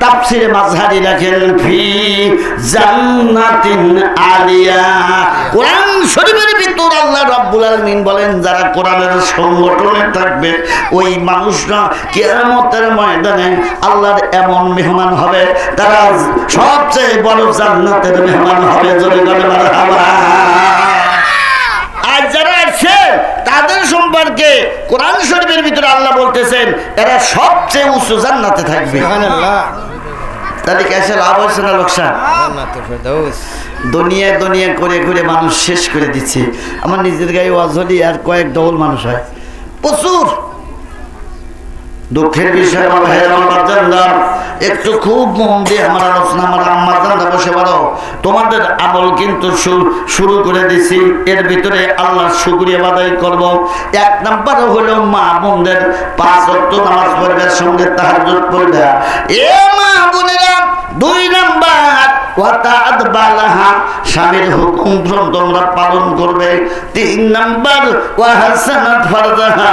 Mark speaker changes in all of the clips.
Speaker 1: তাফসীরে মাযহারি লেখেন ফি জান্নাতিন আলিয়া। কোরআন শরীফের ভিতর আল্লাহ রাব্বুল আলামিন বলেন যারা কোরআনের সংগঠনে থাকবে ওই মানুষরা কিয়ামতের ময়দানে আল্লাহর এমন মেহমান হবে, তারা সবচেয়ে বড় জান্নাতের মেহমান হবে। জোরে বলে মারহাবা। আর যারা আছে তাদের সম্পর্কে কোরআন শরীফের ভিতরে আল্লাহ বলতেছেন এরা সবচেয়ে উঁচু জান্নাতে থাকবে। সুবহানাল্লাহ। তাহলে কেসে লাভ হচ্ছে না লোকসান? দুনিয়া দুনিয়া করে করে মানুষ শেষ করে দিচ্ছে। আমার নিজের গায়ে ওয়াজ হলি আর কয়েক ডবল মানুষ হয়, প্রচুর দুঃখের বিষয়। আমার ভাইয়ের আমার বাচ্চারা একটু খুব মন দিয়ে আমার আলোচনা, আমার আম্মা জানরা বসে বলো, তোমাদের আমল কিন্তু শুরু করে দিছি। এর ভিতরে আল্লাহর শুকরিয়া আদায় করব। এক নাম্বার হলো মা বোনদের 5 ওয়াক্ত নামাজ পড়বে, সঙ্গে তাহাজ্জুদ পড়বে। এ মা বোনেরা, 2 নাম্বার ওয়াতাআত বালাহা, স্বামীর হুকুম তোমরা পালন করবে। 3 নাম্বার ওয়াহাসানাত ফারজাহা,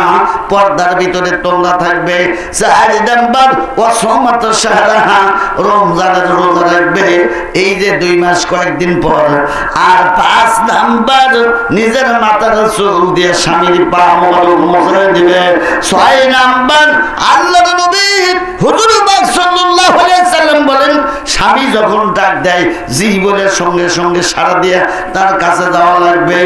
Speaker 1: পর্দার ভিতরে তোমরা থাকবে। 4 নাম্বার ওয়াসামাত শাহরাহা, রমজানের রোজা রাখবে এই যে 2 মাস কয়েকদিন পর। আর 5 নাম্বার নিজের মাথার চুল দিয়ে স্বামীর পা মোবারক মুছে দিবে। 6 নাম্বার আল্লাহর নবী হুজুর পাক সাল্লাল্লাহু আলাইহি সাল্লাম বলেন স্বামী যখন ডাক দেয় জীবনের সঙ্গে সঙ্গে সাড়া দিয়ে তার কাছে যাওয়া লাগবে।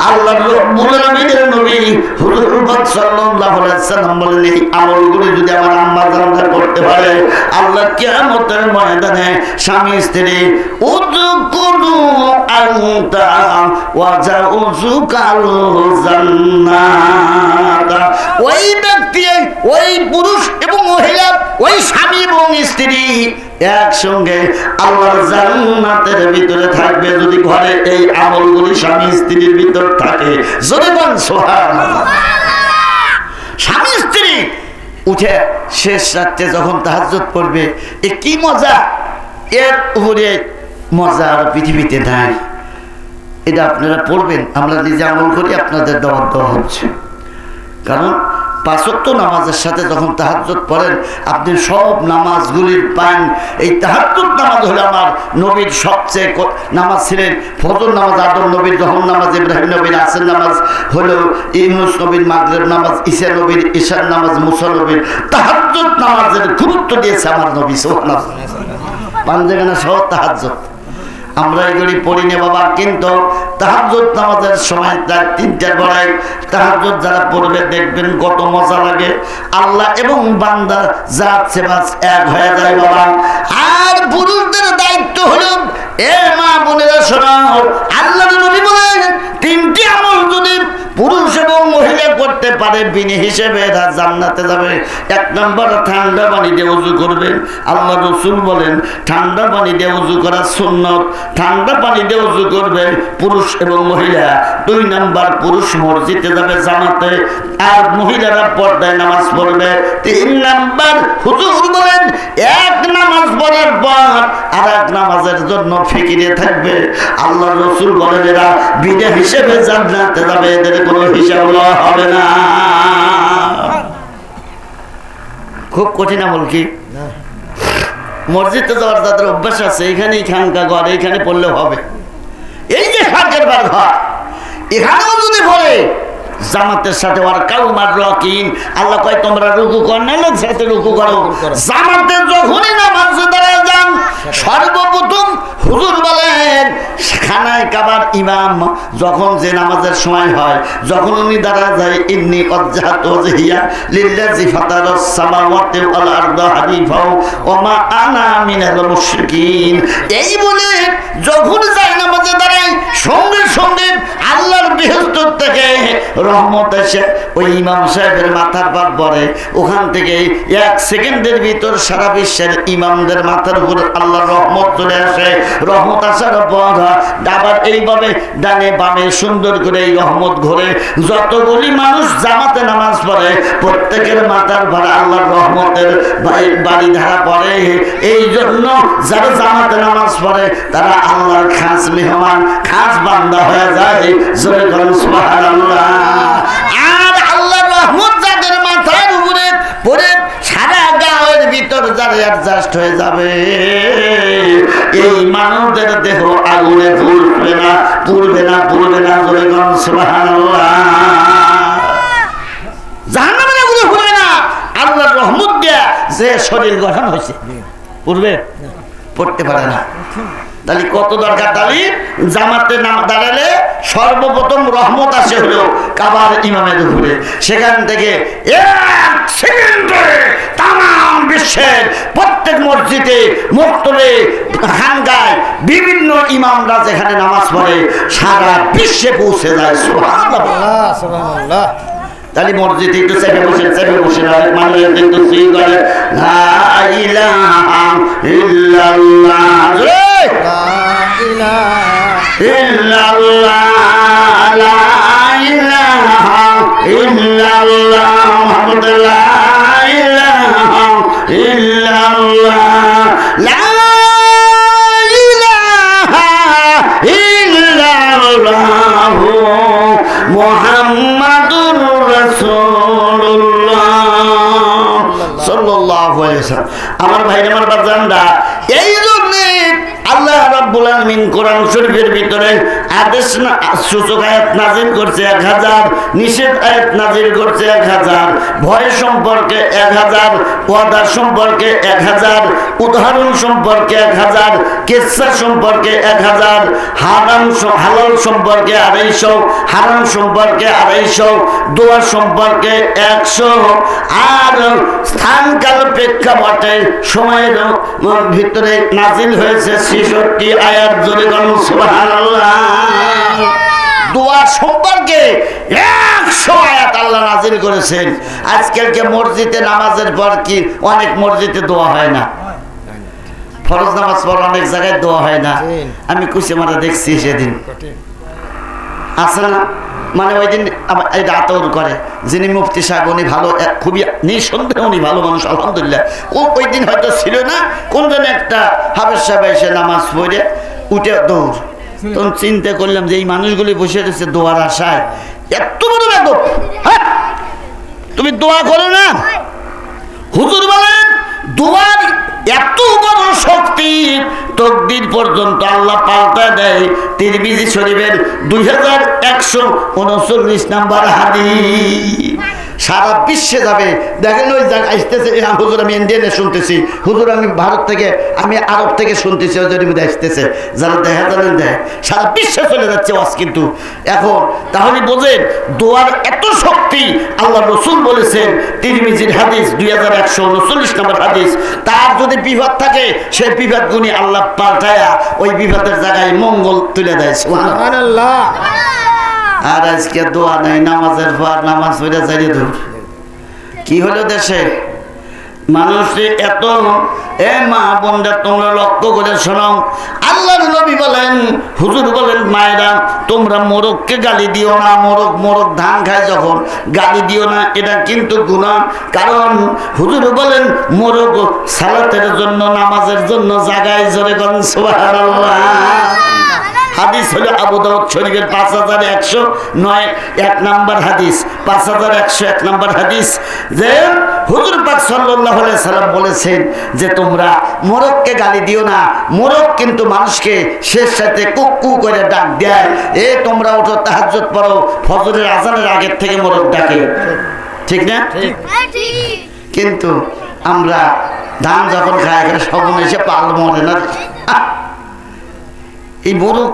Speaker 1: আল্লাহর রাব্বুল আলামিনের নবী হুজুর পাক সাল্লাল্লাহু আলাইহি সাল্লাম বলেন এই আমলগুলো যদি আমার আম্মা জানরা করতে পারে আল্লাহ কিয়ামতের ময়দানে স্বামী স্ত্রী উযকুরু আনতা ওয়া জাউজুকাল জান্নাত, ওই ব্যক্তি, ওই পুরুষ এবং মহিলা, ওই স্বামী এবং স্ত্রী একসঙ্গে আল্লাহর জান্নাতের ভিতরে থাকবে যদি ঘরে এই আমলগুলি স্বামী স্ত্রীর ভিতর থাকে। জোরে বল সুবহানাল্লাহ। স্বামী স্ত্রী উঠে শেষ রাত্রে যখন তাহাজ্জুদ পড়বে, এ কি মজা! এর উপরে মজা আর পৃথিবীতে নাই। এটা আপনারা পড়বেন, আমরা নিজে আমল করি, আপনাদের দাওয়াত দেওয়া হচ্ছে। কারণ 5 ওয়াক্ত নামাজের সাথে যখন তাহাজ্জুদ পড়েন আপনি সব নামাজগুলির পান। এই তাহাজ্জুদ নামাজ হলো আমার নবীর সবচেয়ে নামাজ ছিলেন। ফজর নামাজ আদম নবীর, জোহর নামাজ ইব্রাহিম নবীর, আসর নামাজ হলো ইউনূস নবীর, মাগরিব নামাজ ঈসা নবীর, ঈশার নামাজ মুসা নবীর। তাহাজ্জুদ নামাজের গুরুত্ব দিয়েছে আমার নবী সুবহানাল্লাহ। পাঞ্জাগানা সহ তাহাজ্জুদ আমরা এগুলি পড়ি না বাবা, কিন্তু তাহাজ্জুদ নামাজের সময় 3টার বেলায় তাহাজ্জুদ যারা পড়বে দেখবেন কত মজা লাগে। আল্লাহ এবং বান্দা জাত সেবাস এক হয়ে যায় বাবা। আর পুরুষদের দায়িত্ব হলো, এ মা বোনেরা শোনাও, আল্লাহর নবী বলেন 3টি আমল যদি পুরুষ এবং মহিলা করতে পারে বিনি হিসেবে এরা জান্নাতে যাবে। 1 নম্বর ঠান্ডা পানি দিয়ে ওযু করবেন। আল্লাহ রাসূল বলেন ঠান্ডা পানি দিয়ে ওযু করা সুন্নাত, ঠান্ডা পানি দিয়ে ওযু করবে পুরুষ এবং মহিলা। 2 নম্বর পুরুষ মসজিদে যাবে জামাতে, আর মহিলারা পর্দায় নামাজ পড়বে। 3 নম্বর হুজুর বলেন 1 নামাজ পড়ার পর আর 1 নামাজের জন্য ফিকিরে থাকবে। আল্লাহ রাসূল বলেন এরা বিনা হিসেবে জান্নাতে যাবে, এদের কোনো হিসাব হবে না। খুব কঠিন আমল কি? মসজিদে যাওয়ার যাদের অভ্যাস আছে এখানেই খানকা ঘর, এখানে পড়লে হবে। এই যে হাতের বার ঘর, এখানেও যদি পড়ে জামাতের সাথে আর কাউমার রকিন, আল্লাহ কয় তোমরা রুকু কর না, সাথে রুকু করো। জামাতে যখনই নামাজে দাঁড়ায় যান সর্বপ্রথম হুজুর বলেন খানায় কাবার ইমাম যখন যে নামাজের সময় হয়, যখন উনি দাঁড়া যায় ইন্নী ওয়াজহাতু ওয়াজহিয়া লিল্লাযী ফাতারাস সামাওয়াতি ওয়াল আরদা হানিফাও ওয়া মা আনা মিনাল মুশরিকিন, এই বলে যখন যায় নামাজে দাঁড়ায় সঙ্গে সঙ্গে আল্লাহর বেহেশত থেকে রহমত এসে ওই ইমাম সাহেবের মাথার পাত পড়ে। ওখান থেকে 1 সেকেন্ডের ভিতর সারা বিশ্বের ইমামদের মাথার উপর আল্লাহর রহমত চলে আসে। রহমত আসার পর আবার এইভাবে ডানে বামে সুন্দর করে এই রহমত ঘোরে। যতগুলি মানুষ জামাতে নামাজ পড়ে প্রত্যেকের মাথার ভাড়া আল্লাহর রহমতের বাড়ি ধারা পড়ে। এই জন্য যারা জামাতে নামাজ পড়ে তারা আল্লাহর খাস মেহমান, খাস বান্দা হয়ে যায়। জোরে বলুন সুবহানাল্লাহ। আর আল্লাহর রহমত যাদের মাথার উপরে পড়ে সারা গাঁয়ের ভিতর যারা অ্যাডজাস্ট হয়ে যাবে এই মানুষদের দেহ আগুনে পুড়বে না পুড়বে না পুড়বে না বলে কোন সুবহানাল্লাহ। জাহান্নামের আগুনে পুড়বে না আল্লাহর রহমত দিয়া যে শরীর গঠন হয়েছে পুড়বে পড়তে পারে না। তাহলে কত দরকার? তাহলে জামাতে নাম দাঁড়ালে সর্বপ্রথম রহমত আসে হলো কাবার ইমামের উপরে। সেখান থেকে এক সেকেন্ডে তামাম বিশ্বের প্রত্যেক মসজিদে মক্তবে খানগায় বিভিন্ন ইমামরা যেখানে নামাজ পড়ে সারা বিশ্বে পৌঁছে যায়। সুবহানাল্লাহ সুবহানাল্লাহ। তাহলে মসজিদে একটু চেপে বসে মানে কিন্তু শ্রী করে লা ইলাহা ইল্লাল্লাহ লা ইল্লাল্লাহ লা ইলাহা ইল্লাল্লাহ মুহাম্মাদুর লা ইলাহা ইল্লাল্লাহ লা ইলাহা ইল্লাল্লাহ মুহাম্মাদুর রাসূলুল্লাহ সাল্লাল্লাহু আলাইহি ওয়াসাল্লাম। আমার ভাইরা আমার বাজানরা এই জন্য আল্লাহ রাব্বুল আলামিন কোরআন শরীফের ভিতরে আদেশ সূচক আয়াত নাযিল করছে 1000, নিষেধ আয়াত নাযিল করছে 1000, ভয় সম্পর্কে 1000, ওয়াদা সম্পর্কে 1000, উদাহরণ সম্পর্কে 1000, কিসসা সম্পর্কে 1000, হালাল সম্পর্কে 250, হারাম সম্পর্কে 250, দোয়া সম্পর্কে 100, আর স্থানকাল প্রেক্ষাপটে সময়ের ভিতরে নাযিল হয়েছে 66 আয়াত। জোরে বলুন সুবহানাল্লাহ। দোয়া সম্পর্কে 100 আয়াত আল্লাহ নাযিল করেছেন। আজকালকে মসজিদে নামাজের পর কি অনেক মসজিদে দোয়া হয় না, ফরজ নামাজ পর অনেক জায়গায় দোয়া হয় না। আমি কুচিমারা দেখছি সেদিন আছে না, মানে ওই দিন এটা আতর করে যিনি মুফতি সাহেব উনি ভালো, খুবই নিঃসন্দেহে উনি ভালো মানুষ আলহামদুলিল্লাহ। ওই দিন হয়তো ছিল না, কোন দিন একটা হাফেজ সাহেব এসে নামাজ পড়ে উঠে দৌড়। তখন চিন্তা করলাম যে এই মানুষগুলি বসে রয়েছে দোয়ার আশায়, এত বড় বেদব। হ্যাঁ, তুমি দোয়া করো না? হুজুর বলেন দোয়ার এত বড় শক্তি, তকদির পর্যন্ত আল্লাহ পাল্টা দেয়। তিরমিজি শরীফের 2139 নাম্বার হাদিস। সারা বিশ্বে যাবে, দেখেন ওই জায়গায় আসতেছে। হুজুর আমি ইন্ডিয়ানে শুনতেছি, হুজুর আমি ভারত থেকে, আমি আরব থেকে শুনতেছি, ওই জন্য আসতেছে। যারা দেখা জানেন দেয়, সারা বিশ্বে চলে যাচ্ছে ওয়াজ। কিন্তু এখন তাহলে বোঝেন দোয়ার এত শক্তি। আল্লাহ রসুল বলেছেন তিরমিজির হাদিস 2139 নম্বর হাদিস, তার যদি বিপদ থাকে সেই বিপদ গুনি আল্লাহ পাল্টায়া ওই বিপদের জায়গায় মঙ্গল তুলে দেয়। সুবহানাল্লাহ। আর আজকে দোয়া নাই, নামাজের পর নামাজ পড়ে যাইয়ে দূর। কি হলো দেশে মানুষ এত? এ মা বোনরা তোমরা লক্ষ্য করে শোনো, আল্লাহর নবী বলেন, হুজুর বলেন, মায়েরা তোমরা মোরগকে গালি দিও না। মোরগ ধান খায় যখন গালি দিও না, এটা কিন্তু গুনাহ। কারণ হুজুর বলেন মোরগ সালাতের জন্য, নামাজের জন্য জাগায়। জোরে বলেন সুবহানাল্লাহ। হাদিস হলো আবু দাউদ শরীফের 5109 1 নাম্বার হাদিস, 5101 নাম্বার হাদিস, যে হুজুর পাক সাল্লাল্লাহু আলাইহি সাল্লাম বলেছেন যে তোমরা মোরগকে গালি দিও না। মোরগ কিন্তু মানুষকে শেষ সাথে কুকু করে ডাক দেয়। এ তোমরা ওঠো, তাহাজ্জুদ পড়ো, ফজরের আজানের আগের থেকে মোরগ ডাকে, ঠিক না? কিন্তু আমরা ধান যখন খাই সবন এসে পাল মরে না। এই মোরগ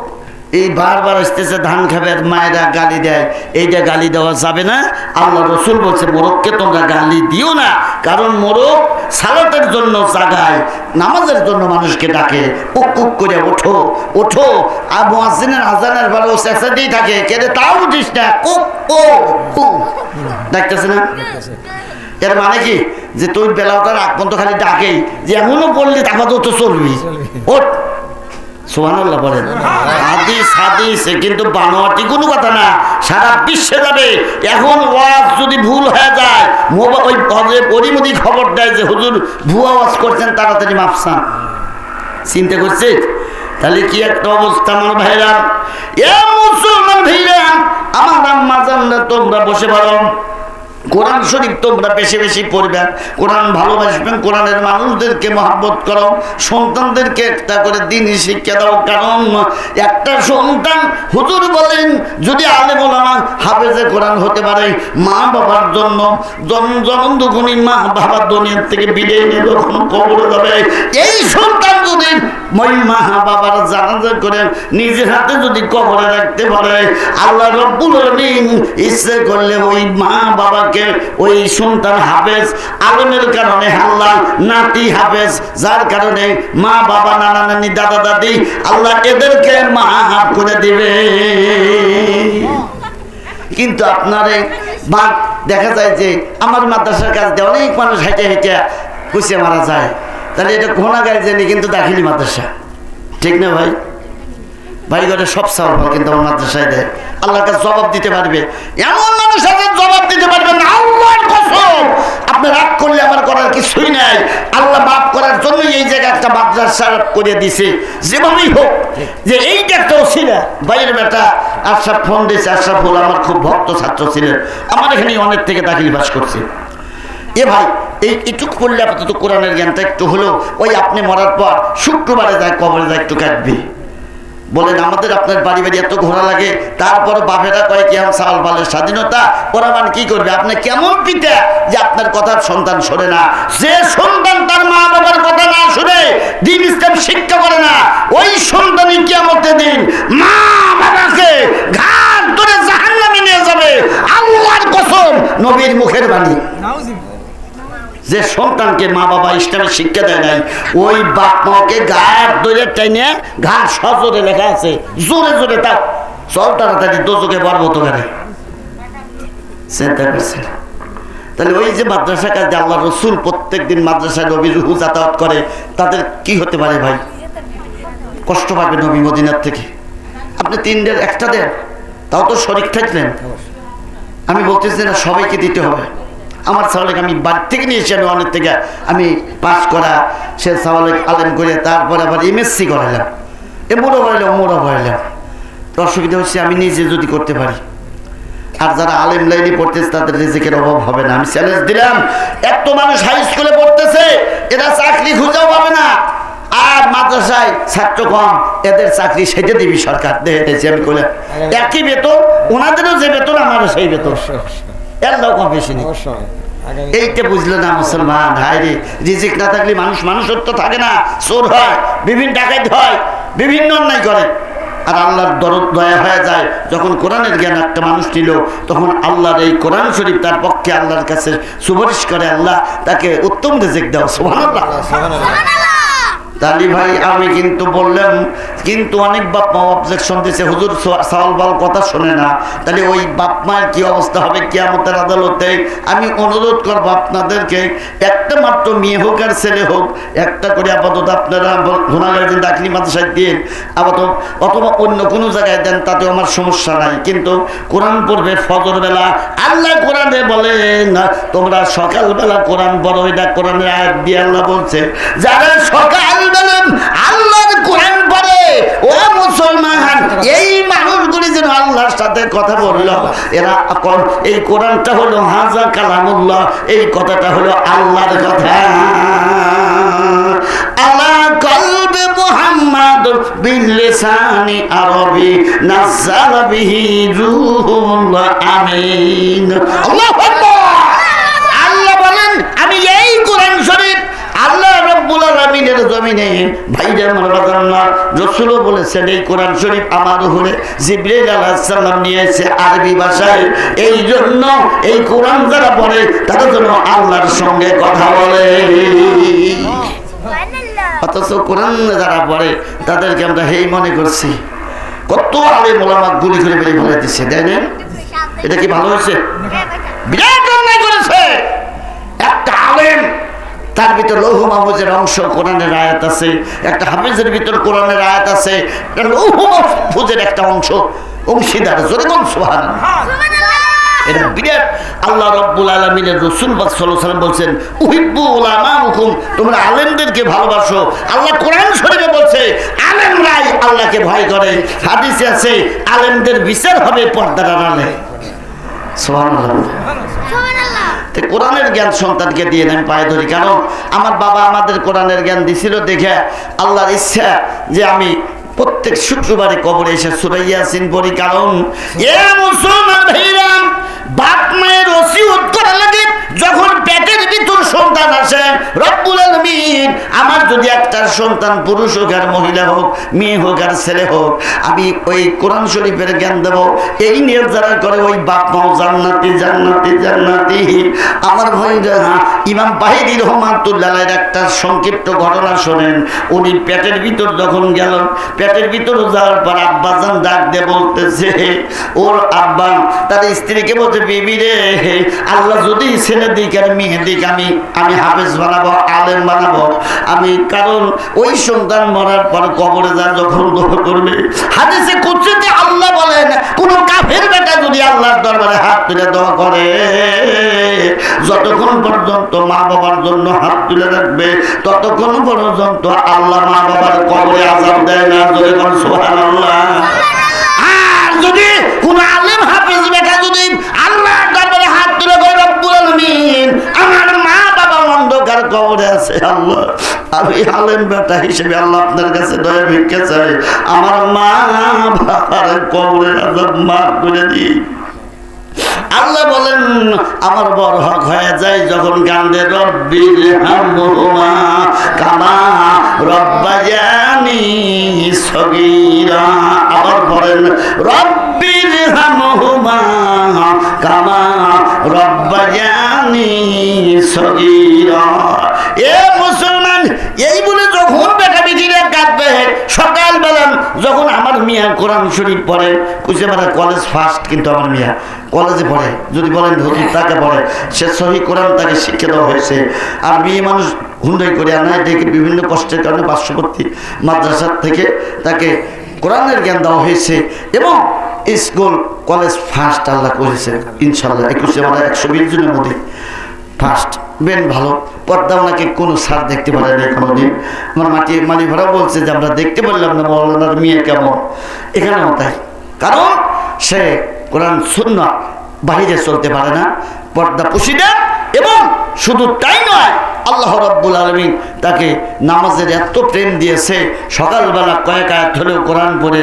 Speaker 1: এই বারবার আসতেছে ধান খাবে, মায়েরা গালি দেয়, এইটা গালি দেওয়া যাবে না। আল্লাহ রসুল বলছে মোরগকে তোমরা গালি দিও না, কারণ মোরগ সালাতের জন্য জাগায়, নামাজের জন্য মানুষকে ডাকে। কুক করে ওঠো ওঠো, আর মুয়াজ্জিনের আজানের পরে ও চেঁচাতেই থাকে, কেটে তাও উঠিস না, কুক ও কুক ডাকতেছে না। এর মানে কি যে তুই বেলাটার আগ পর্যন্ত খালি ডাকেই, যে এমনও বললি তারপর তো চলবি, ওঠ। সুবহানাল্লাহ বলেন। হাদিস কিন্তু বানোয়াটি কোনো কথা না, সারা বিশ্বে যাবে। এখন ওয়াজ যদি ভুল হয়ে যায়, ওই পরিমতি খবর দেয় যে হুজুর ভুয়া ওয়াজ করছেন, তাড়াতাড়ি মাপসান। চিন্তা করছে তাহলে কি একটা অবস্থা আমার ভাইরা। এ মুসলমান ভাইরা, আমার আম্মা জানরা তোমরা বসে পড়ো, কোরআন শরীফ তোমরা বেশি বেশি পড়বে, কোরআন ভালোবাসবেন, কোরআনের মানুষদেরকে মহব্বত করো, সন্তানদেরকে একটা করে দিনই শিক্ষা দাও। কারণ একটা সন্তান হুজুর বলেন যদি আলেম ওলামা হাফেজে কোরআন হতে পারে, মা বাবার জন্য জনম দুগুণী মা বাবা দুনিয়ার থেকে বিদায় নিয়ে যখন কবরে যাবে, এই সন্তান যদি ওই মা বাবার জানাজা করে নিজের হাতে যদি কবরে রাখতে পারে, আল্লাহ রব্বুল আলামিন ইচ্ছে করলে ওই মা বাবাকে ওই সন্তান হাফেজ আলেমের কারণে আল্লাহ নাতি হাফেজ, যার কারণে মা বাবা নানা নানি দাদা দাদি আল্লাহ এদেরকে মাফ করে দিবে। কিন্তু আপনারে বা দেখা যায় যে আমার মাদ্রাসার কাছ দিয়ে অনেক মানুষ হেঁটে হেঁটে কুচিয়ে মারা যায়, তাহলে এটা ঘোনা গাড়ি জানি কিন্তু দাখিলি মাদ্রাসা, ঠিক না ভাই? ভাই ঘরে সব চাওয়ার ফল কিন্তু আমার মাদ্রাসায় দেয়, আল্লাহর কাছে জবাব দিতে পারবে। এমন মানুষ আছে জবাব দিতে পারবে না, আল্লাহর কসম। আপনি রাগ করলে আমার করার কিছুই নাই, আল্লাহ মাফ করার জন্য এই জায়গায় একটা মাদ্রাসা করে দিছে। যেভাবেই হোক যে এইটা একটা ওসিলা। ভাইয়ের বেটা আশরাফ ফোন দিয়েছে, আশরাফুল আমার খুব ভক্ত ছাত্র ছিলেন, আমার এখানে অনেক থেকে দাখিল পাস করছে। এ ভাই এই একটু করলে আপাতত কোরআনের জ্ঞানটা একটু হলেও ওই আপনি মরার পর শুক্রবারে যায় কবরে যায় একটু কাটবি। বলেন আমাদের আপনার বাড়ি বাড়ি এত ঘোরা লাগে, তারপর বাপেরা কয় কি আমার চাল বালের স্বাধীনতা, ওরা মানে কি করবে? আপনি কেমন পিতা যে আপনার কথার সন্তান শোনে না? যে সন্তান তার মা বাবার কথা না শুনে দিন ইসলাম শিক্ষা করে না, ওই সন্তানই কিয়ামতের দিন মা বাবাকে ঘাট ধরে জাহান্নামে নিয়ে যাবে। আল্লাহর কসম, নবীর মুখের বাণী। যে সন্তানকে মা বাবা ইসলামের শিক্ষা দেয় নাই, ওই বাপ মাকে ঘাট ধরে টেনে, ঘাট সজোরে লেখা আছে জোরে জোরে তাও চল তাড়াতাড়ি দোজকে পারবো তো গাড়ি চিন্তা করছেন। তাহলে ওই যে মাদ্রাসা কাজে আল্লাহ রসুল প্রত্যেক দিন মাদ্রাসায় নবী রুহু যাতায়াত করে, তাদের কি হতে পারে ভাই? কষ্ট পাবে নবী মদিনার থেকে। আপনি 3 ডের একটা দেন, তাও তো শরীক থাকলেন। আমি বলতেছি না সবাইকে দিতে হবে। আমার সাওয়ালেক আমি বাড়ি থেকে নিয়েছি, আমি অনেক থেকে আমি পাস করা, সে সাওয়ালেক আলেম করে তারপরে আবার MSc করাইলাম, মোড়ো করাইলাম, মোড়ো করাইলাম। তো অসুবিধা হচ্ছে আমি নিজে যদি করতে পারি। আর যারা আলেম লাইনে পড়তেছে তাদের রিজিকের অভাব হবে না। আমি চ্যালেঞ্জ দিলাম, এত মানুষ হাই স্কুলে পড়তেছে, এরা চাকরি খুঁজেও পাবে না। আর মাদ্রাসায় ছাত্র কম, এদের চাকরি সেটে দিবি সরকার। দেখেছি আমি করলে একই বেতন, ওনাদেরও যে বেতন আমারও সেই বেতন, এর লোক কম বেশি নেই। এইটা বুঝলো না মুসলমান। হায় রে, রিজিক না থাকলে মানুষ মানুষত্ব থাকে না, চোর হয়, বিভিন্ন ডাকাত হয়, বিভিন্ন অন্যায় করে। আর আল্লাহর দরদ দয়া হয়ে যায় যখন কোরআনের জ্ঞান একটা মানুষ নিল, তখন আল্লাহর এই কোরআন শরীফ তার পক্ষে আল্লাহর কাছে সুপারিশ করে, আল্লাহ তাকে উত্তম রিজিক দাও। সুবহানাল্লাহ। তালি ভাই আমি কিন্তু বললাম, কিন্তু অনেক বাপ মা অবজেকশন দিয়েছে, হুজুর সাওয়াল বাল কথা শোনে না। তাহলে ওই বাপ মায়ের কি অবস্থা হবে কিয়ামতের আদালতে? আমি অনুরোধ করবো আপনাদেরকে, একটা মাত্র মেয়ে হোক আর ছেলে হোক, একটা করে আপাতত আপনারা গুনাহগার দিন দাখিলি মাদ্রাসায় দিন, আপাতত অথবা অন্য কোনো জায়গায় দেন, তাতে আমার সমস্যা নাই। কিন্তু কোরআন পড়বে ফজর বেলা। আল্লাহ কোরআনে বলেন তোমরা সকালবেলা কোরআন পড়ো, এটা কোরআনের আয়াত দিয়ে আল্লাহ বলছে, যারা সকাল আল্লাহর কোরআন পড়ে ও মুসলমান, এই মানুষগুলি যেন আল্লাহর সাথে কথা বলল। এরা এই কোরআনটা হলো হাজা কালামুল্লাহ, এই কথাটা হলো আল্লাহর কথা। আলা কলবে মুহাম্মদ বিলিসানি আরবি নাযাল বিহি রূহুল আমিন। আল্লাহু আকবার। আল্লাহ বলেন আমি এই কোরআন শরীফ আল্লাহ রাব্বুল আলামিনের জমিনে ভাইরা মারবাদাল্লাহ রাসূলও বলেছেন এই কোরআন শরীফ আমার উপরে জিবরাইল আলাইহিস সালাম নিয়ে এসে আরবি ভাষায়, এই জন্য এই কোরআন যারা পড়ে তারা যেন আল্লাহর সঙ্গে কথা বলে। অথচ কোরআন যারা পড়ে তাদেরকে আমরা হেই মনে করছি। কত আলেম ওলামা গুলি করে বেরিয়ে ফেলে দিচ্ছে, তাই না? এটা কি ভালো হয়েছে? বিরাট অন্যায় করেছে একটা আলেম। তার ভিতর লৌহ মাহফুজের অংশ কোরআনের আয়াত আছে, একটা হাফিজের ভিতর কোরআনের আয়াত আছে, একটা লৌহ মাহফুজের একটা অংশ অংশীদার। জোরে বল সুবহানাল্লাহ। এটা বিরাট। আল্লাহ রাব্বুল আলামিনের রাসূল সাল্লাল্লাহু আলাইহি ওয়াসাল্লাম বলেন উহিব্বু উলামাকুম, তোমরা আলেমদেরকে ভালোবাসো। আল্লাহ কোরআন শরীফে বলছে আলেমরাই আল্লাহকে ভয় করে। হাদিসে আছে আলেমদের বিচার হবে পর্দার আড়ালে। সুবহানাল্লাহ। তো কোরআনের জ্ঞান সন্তানকে দিয়ে আমি পায়ে ধরি, কারণ আমার বাবা আমাদের কোরআনের জ্ঞান দিছিল দেখে আল্লাহর ইচ্ছা যে আমি প্রত্যেক শুক্রবারে কবরে এসে সূরা ইয়াসিন পড়ি। কারণ এ মুসলমান ভাইরা, বাপ মায়ের ওসিয়ত করা লাগে যখন পেটের ভিতর সন্তান আসে। রব্বুল আলামিন আমার যদি একটা সন্তান পুরুষ হোক আর মহিলা হোক, মেয়ে হোক আর ছেলে হোক, আমি ওই কোরআন শরীফের জ্ঞান দেব, এই নিয়ে যারা করে ওই বাপ মাও জান্নাতি জান্নাতি জান্নাতি। আমার ভাইরা, ইমাম বাহিরি রহমাতুল্লাহ একটা সংক্ষিপ্ত ঘটনা শোনেন। উনি পেটের ভিতর যখন গেলেন, পেটের ভিতর যাওয়ার পর আব্বাজান ডাক দিয়ে বলতেছে, ওর আব্বা তার স্ত্রীকে বলছে, বিবি রে, আল্লাহ যদি ছেলে দিক আর মেয়ে দিক, আমি হাফেজ বানাবো, আলেম বানাবো আমি। কারণ ওই সন্তান মরার পর কবরে যা যখন দোয়া করবে, হাদিসে কুদসিতে আল্লাহ বলেন, কোন কাফের বেটা যদি আল্লাহর দরবারে হাত তুলে দোয়া করে, যতক্ষণ পর্যন্ত মা বাবার জন্য হাত তুলে রাখবে, ততক্ষণ পর্যন্ত আল্লাহ মা বাবার কবরে আযাব দেয় না। যদি বলেন সুবহানাল্লাহ। আর যদি কোন আলেম হাফেজ বেটা যদি আল্লাহর দরবারে হাত তুলে কয়, রব্বুল আলামিন আমার মা বাবা অন্ধকার কবরে আছে, আল্লাহ আমি আলেম বেটা হিসেবে আল্লাহ আপনার কাছে দয়া ভিক্ষা চাই, আমার মা বাবার কবরের আযাব মাফ করে দিই। আল্লাহ বলেন আমার বড় হক হয়ে যায় যখন কান্দে, রব্বির হামহুমা কামা রব্বায়ানি সগীরা। আবার বলেন রব্বির হামহুমা কামা রব্বায়ানি সগীরা। এ মুসলমান, এই বলে যখন বেটা বেটিরা কাঁদবে, সকালবেলা যখন আমার মিয়া কোরআন শরীফ পড়ে, কুচিয়াপাড়া কলেজ ফার্স্ট, কিন্তু আমার মিয়া কলেজে পড়ে, যদি বলেন হুজুর তাকে পড়ে, সে সহি কোরআন তাকে শিক্ষা দেওয়া হয়েছে। আর মেয়ে মানুষ হুন্ডাই করে আনায় দেখে বিভিন্ন কষ্টের কারণে পার্শ্ববর্তী মাদ্রাসার থেকে তাকে কোরআনের জ্ঞান দেওয়া হয়েছে এবং স্কুল কলেজ ফার্স্ট আল্লাহ করেছে ইনশাল্লাহ। 120 জনের মধ্যে ফার্স্ট। বেন ভালো, পর্দা ওনাকে কোনো সার দেখতে পারে না কোনোদিন। আমার মালি ভাড়া বলছে যে আমরা দেখতে পারলাম না মৌলানার মেয়ে কেমন, এখানেও তাই। কারণ সে কোরআন সুন্নাহ বাহিরে চলতে পারে না, পর্দা পুশিদা। এবং শুধু তাই নয়, আল্লাহ রাব্বুল আলামিন তাকে নামাজের এত প্রেম দিয়েছে, সকালবেলা কয়েক আয়াত হলেও কোরআন পড়ে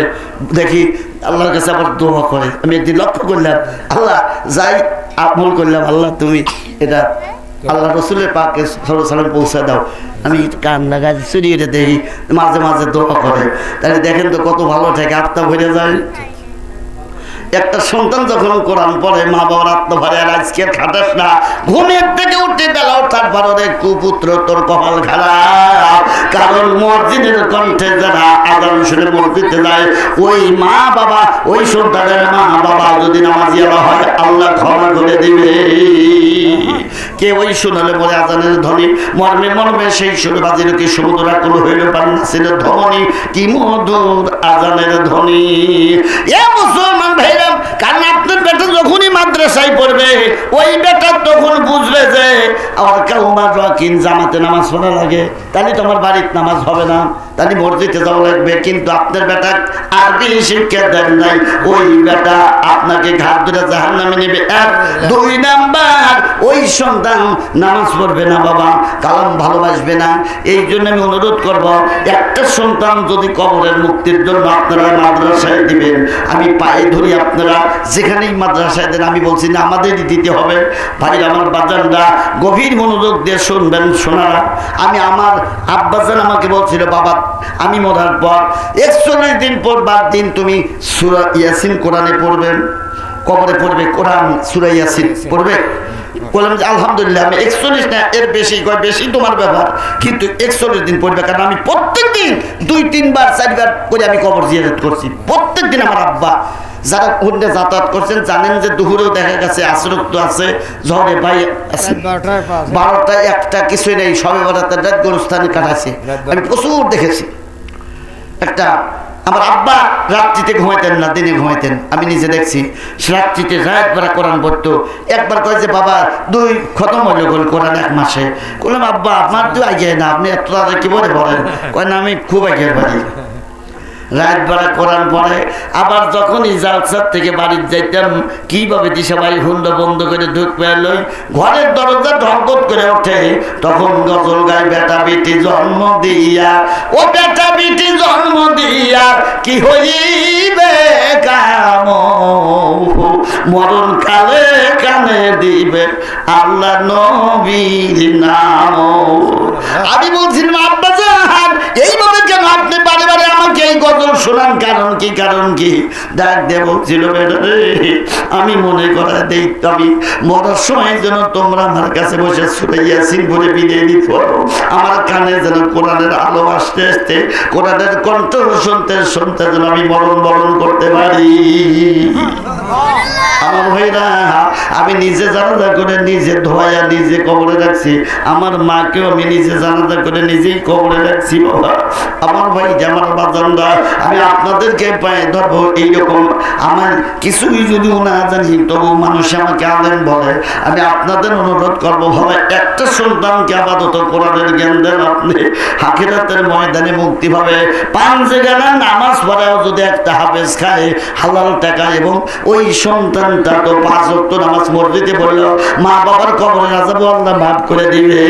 Speaker 1: দেখি আল্লাহর কাছে আবার দোয়া করে। আমি একদিন লক্ষ্য করলাম, আল্লাহ যাই আমল করলাম, আল্লাহ তুমি এটা আল্লাহ রসুলের পাকে সাল্লাল্লাহু পৌঁছে দাও। আমি কান লাগা চুরি এটা দেখি, মাঝে মাঝে দোয়া করে। তাহলে দেখেন তো কত ভালো থাকে, আত্মা ভরে যায়। একটা সন্তান যখন কোরআন পড়ে, মা বাবার আত্মা ভরে। আর আজকের খাটাস না, ঘুমের থেকে উঠে বেলা ওঠার পরে কুপুত্র তোর কপাল খারাপ। কারণ মসজিদের কণ্ঠে যারা আযান শুনে মসজিদে যায়, ওই মা বাবা, ওই সন্তানের মা বাবা যদি নামাজিয়া হয়, আল্লাহ ক্ষমা করে দিবে। কে ওই শোনালে বলে আজানের ধ্বনি, মর্মে মর্মে সেই সুর বাজিল, কি সমুদ্র আকুল হইল পান্নাসির ধ্বনি, কি মধুর আজানের ধ্বনি। এ মুসলমান ভাইরা, কারণ আপনার বেটা যখনই মাদ্রাসায় পড়বে, ওই বেটা তখন বুঝবে যে আমার কাউমার রাকিন জামাতে নামাজ পড়া লাগে, তাহলে তোমার বাড়িতে নামাজ হবে না, তাহলে মসজিদে যাওয়া লাগবে। কিন্তু আপনার বেটা আরবি শিক্ষা দেন নাই, ওই বেটা আপনাকে ঘাট ধরে জাহান্নামে নেবে। 1 2 নাম্বার, ওই সন্তান নামাজ পড়বে না বাবা, কালাম ভালোবাসবে না। এই জন্য আমি অনুরোধ করব, একটা সন্তান যদি কবরের মুক্তির জন্য আপনারা মাদ্রাসায় দিবেন, আমি পায়ে ধরি, আপনারা যেখানেই মাদ্রাসায় দেন, আমি বলছি না আমাদেরই দিতে হবে। ভাই আমার বাজানরা গভীর মনোযোগ দিয়ে শুনবেন সোনারা। আমি আমার আব্বাজান আমাকে বলছিল, বাবা আমি মরার পর 41 দিন পর বার দিন তুমি সূরা ইয়াসিন কোরআনে পড়বেন, কবরে পড়বে কোরআন সূরা ইয়াসিন পড়বে। বললাম যে আলহামদুলিল্লাহ, আমি 41 না এর বেশি, কয় বেশি তোমার ব্যাপার, কিন্তু 41 দিন পড়বে। কারণ আমি প্রত্যেক দিন 2-3 বার 4 বার করে আমি কবর জিয়ারত করছি প্রত্যেক দিন। আমার আব্বা যারা কোনটা যাতায়াত করছেন জানেন যে দুপুরেও দেখা গেছে, আসরক্ত আছে, ঝড়ে ভাই আছে, 12টা 1টা কিছুই নেই, সবে বরাতে রাত গোরস্থানে কাটাইছে। আমি প্রচুর দেখেছি। একটা আমার আব্বা রাত্রিতে ঘুমাইতেন না, দিনে ঘুমাইতেন, আমি নিজে দেখছি। রাত্রিতে রাত বেড়া কোরআন পড়তো। একবার কয় যে বাবা 2 খতম হইল গোল কোরআন 1 মাসে। বললাম আব্বা আপনার তো আগে না, আপনি এত তাড়াতাড়ি কি বলে বলেন? কয় না আমি খুব আগের বাড়ি। রাত বেলা কোরআন পড়ে। আবার যখনই জালসার থেকে বাড়ির যাইতাম কিভাবে দিশা ভাই হুন্ডা বন্ধ করে ঢুকবে লই, ঘরের দরজা ঢকঢক করে ওঠে, তখন গজল গায় বেটা বেটি জন্ম দিয়া, ও বেটা বেটি জন্ম দিয়া কি হইবে কাম, মরণ কালে কানে দিবে আল্লাহ নবীর নাম। আমি বলছিলাম আব্বা জান এইভাবে কেন আপনি বারে বারে আমাকে এই গজল শোনান, কারণ কি কারণ কি? ডাক দিয়ে বলছিল বেটা রে, আমি মনে করা দেই আমি মরার সময় যেন তোমরা আমার কাছে বসে সূরা ইয়াসিন বলে বিদায় দিত, আমার কানে যেন কোরআনের আলো আসতে আসতে কোরআনের কণ্ঠ শুনতে শুনতে যেন আমি মরণ বরণ করতে পারি। আমার ভাইরা, আমি নিজে জানাজা করে নিজে ধোয়া নিজে কবরে রাখছি, আমার মাকেও আমি নিজে জানাজা করে নিজেই কবরে রাখছি। বাবা আমার ভাই যে আমার বাজানরা, আমি আপনাদেরকে পায়ে ধরবো এইরকম আমার কিছুই যদিও না জানি, তবু মানুষ আমাকে আলেম বলে, আমি আপনাদের অনুরোধ করবো ভাই একটা সন্তানকে আপাতত কোরআনের জ্ঞান দেন, আপনি আখিরাতের ময়দানে মুক্তি পাবে। পাঁচ গানা নামাজ পড়াও যদি একটা হাফেজ খায় হালাল টাকা, এবং ওই সন্তানটা তো 5 ওয়াক্ত নামাজ মসজিদে পড়লো, মা বাবার কবরের আযাব আল্লাহ মাফ করে দিবে।